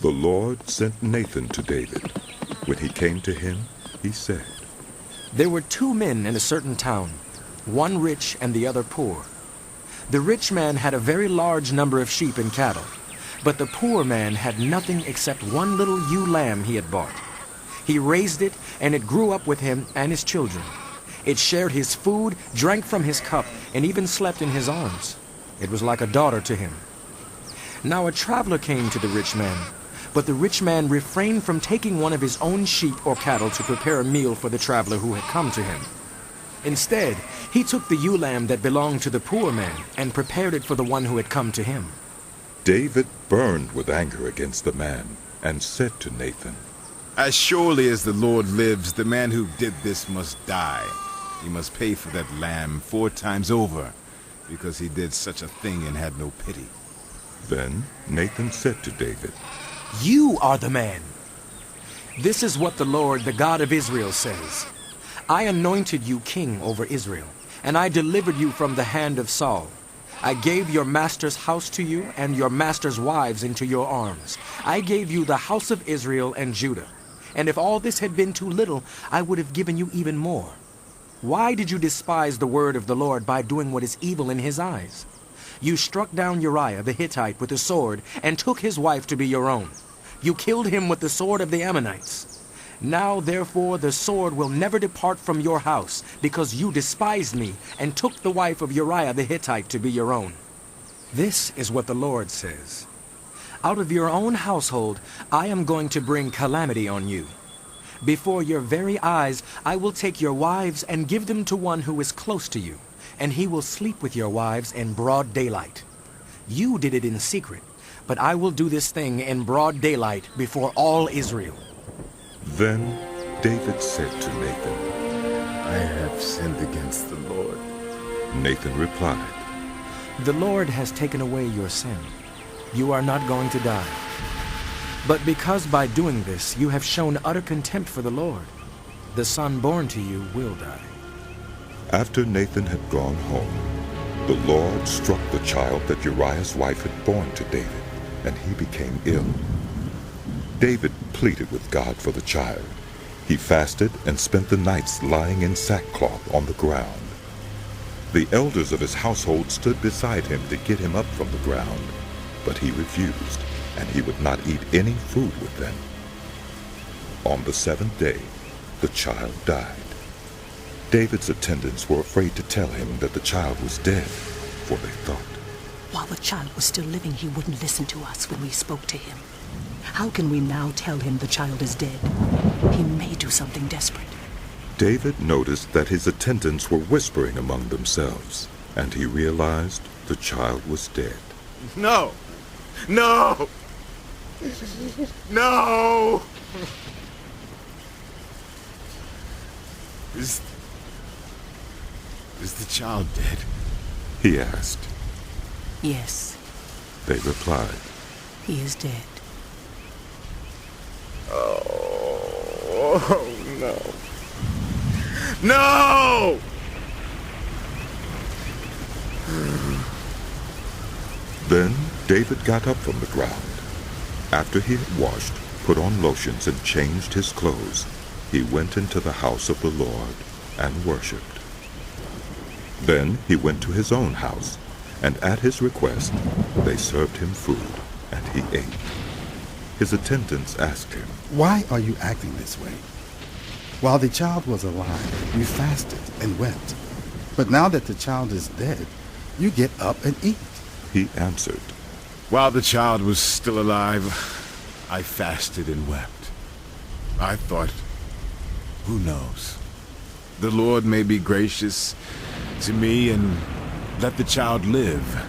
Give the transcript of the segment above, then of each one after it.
The Lord sent Nathan to David. When he came to him, he said, There were two men in a certain town, one rich and the other poor. The rich man had a very large number of sheep and cattle, but the poor man had nothing except one little ewe lamb he had bought. He raised it, and it grew up with him and his children. It shared his food, drank from his cup, and even slept in his arms. It was like a daughter to him. Now a traveler came to the rich man, but the rich man refrained from taking one of his own sheep or cattle to prepare a meal for the traveler who had come to him. Instead, he took the ewe lamb that belonged to the poor man and prepared it for the one who had come to him. David burned with anger against the man and said to Nathan, As surely as the Lord lives, the man who did this must die. He must pay for that lamb 4 times over, because he did such a thing and had no pity. Then Nathan said to David, You are the man. This is what the Lord, the God of Israel, says. I anointed you king over Israel, and I delivered you from the hand of Saul. I gave your master's house to you and your master's wives into your arms. I gave you the house of Israel and Judah. And if all this had been too little, I would have given you even more. Why did you despise the word of the Lord by doing what is evil in his eyes? You struck down Uriah the Hittite with a sword and took his wife to be your own. You killed him with the sword of the Ammonites. Now, therefore, the sword will never depart from your house, because you despised me and took the wife of Uriah the Hittite to be your own. This is what the Lord says. Out of your own household I am going to bring calamity on you. Before your very eyes I will take your wives and give them to one who is close to you, and he will sleep with your wives in broad daylight. You did it in secret, but I will do this thing in broad daylight before all Israel. Then David said to Nathan, I have sinned against the Lord. Nathan replied, The Lord has taken away your sin. You are not going to die. But because by doing this you have shown utter contempt for the Lord, the son born to you will die. After Nathan had gone home, the Lord struck the child that Uriah's wife had borne to David, and he became ill. David pleaded with God for the child. He fasted and spent the nights lying in sackcloth on the ground. The elders of his household stood beside him to get him up from the ground, but he refused, and he would not eat any food with them. On the 7th day, the child died. David's attendants were afraid to tell him that the child was dead, for they thought, While the child was still living, he wouldn't listen to us when we spoke to him. How can we now tell him the child is dead? He may do something desperate. David noticed that his attendants were whispering among themselves, and he realized the child was dead. No! No! No! Is the child dead? He asked. Yes, They replied, he is dead. Oh, no. No! Then David got up from the ground. After he had washed, put on lotions, and changed his clothes, he went into the house of the Lord and worshipped. Then he went to his own house, and at his request they served him food, and he ate. His attendants asked him, Why are you acting this way? While the child was alive, you fasted and wept. But now that the child is dead, you get up and eat. He answered, While the child was still alive, I fasted and wept. I thought, who knows? The Lord may be gracious to me and let the child live.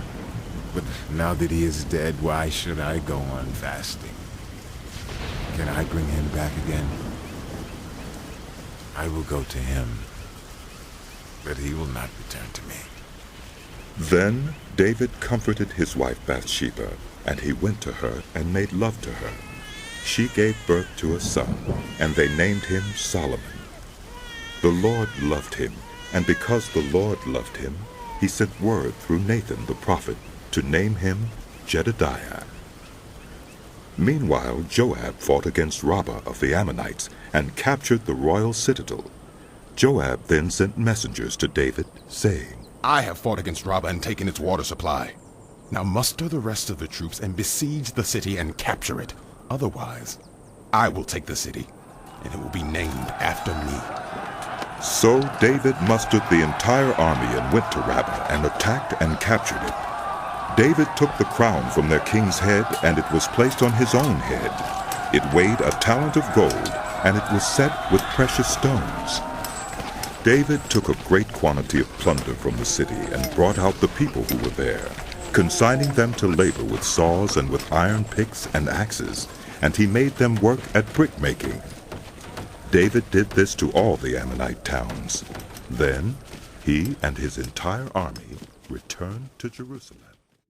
But now that he is dead, why should I go on fasting? Can I bring him back again? I will go to him, but he will not return to me. Then David comforted his wife Bathsheba, and he went to her and made love to her. She gave birth to a son, and they named him Solomon. The Lord loved him, and because the Lord loved him, he sent word through Nathan the prophet to name him Jedediah. Meanwhile, Joab fought against Rabbah of the Ammonites and captured the royal citadel. Joab then sent messengers to David, saying, I have fought against Rabbah and taken its water supply. Now muster the rest of the troops and besiege the city and capture it. Otherwise, I will take the city, and it will be named after me. So David mustered the entire army and went to Rabbah and attacked and captured it. David took the crown from their king's head, and it was placed on his own head. It weighed a talent of gold, and it was set with precious stones. David took a great quantity of plunder from the city and brought out the people who were there, consigning them to labor with saws and with iron picks and axes, and he made them work at brick-making. David did this to all the Ammonite towns. Then he and his entire army returned to Jerusalem.